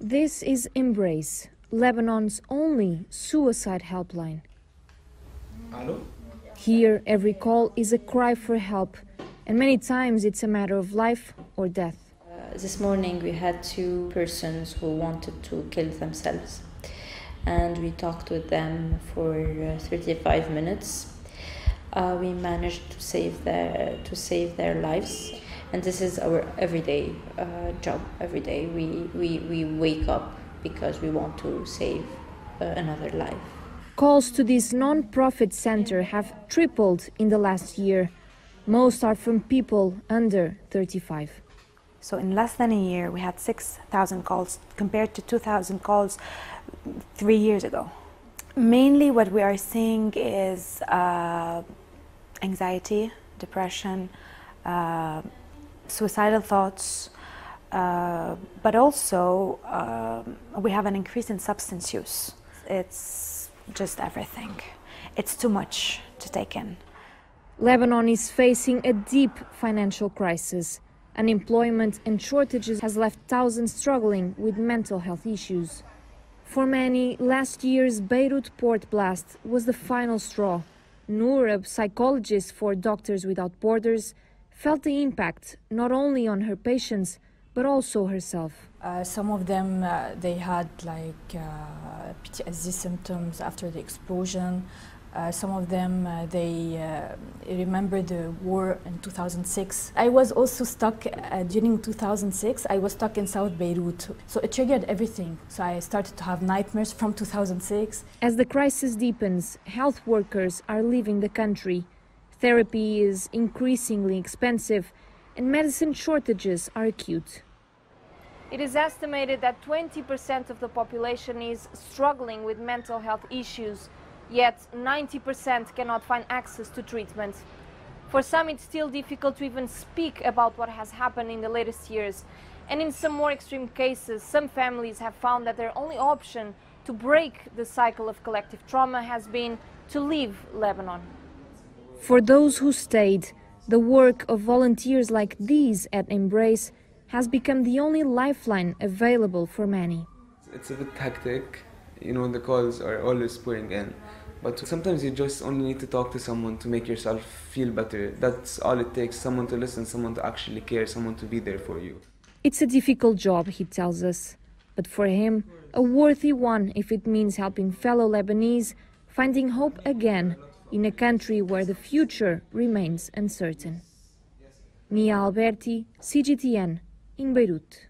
This is Embrace, Lebanon's only suicide helpline. Hello? Here, every call is a cry for help, and many times it's a matter of life or death. This morning we had two persons who wanted to kill themselves, and we talked with them for 35 minutes. We managed to save their lives, and this is our everyday job. Every day we wake up because we want to save another life. Calls to this non-profit center have tripled in the last year. Most are from people under 35. So in less than a year, we had 6,000 calls compared to 2,000 calls 3 years ago. Mainly what we are seeing is anxiety, depression, suicidal thoughts, but also we have an increase in substance use. It's just everything. It's too much to take in. Lebanon is facing a deep financial crisis. Unemployment and shortages has left thousands struggling with mental health issues. For many, last year's Beirut port blast was the final straw. Noor, a psychologist for Doctors Without Borders, felt the impact not only on her patients, but also herself. Some of them, they had PTSD symptoms after the explosion. Some of them, they remember the war in 2006. I was also stuck during 2006. I was stuck in South Beirut. So it triggered everything. So I started to have nightmares from 2006. As the crisis deepens, health workers are leaving the country. Therapy is increasingly expensive and medicine shortages are acute. It is estimated that 20% of the population is struggling with mental health issues. Yet 90% cannot find access to treatment. For some, it's still difficult to even speak about what has happened in the latest years. And in some more extreme cases, some families have found that their only option to break the cycle of collective trauma has been to leave Lebanon. For those who stayed, the work of volunteers like these at Embrace has become the only lifeline available for many. It's a bit hectic. You know, the calls are always pouring in. But sometimes you just only need to talk to someone to make yourself feel better. That's all it takes, someone to listen, someone to actually care, someone to be there for you. It's a difficult job, he tells us, but for him, a worthy one if it means helping fellow Lebanese finding hope again in a country where the future remains uncertain. Mia Alberti, CGTN, in Beirut.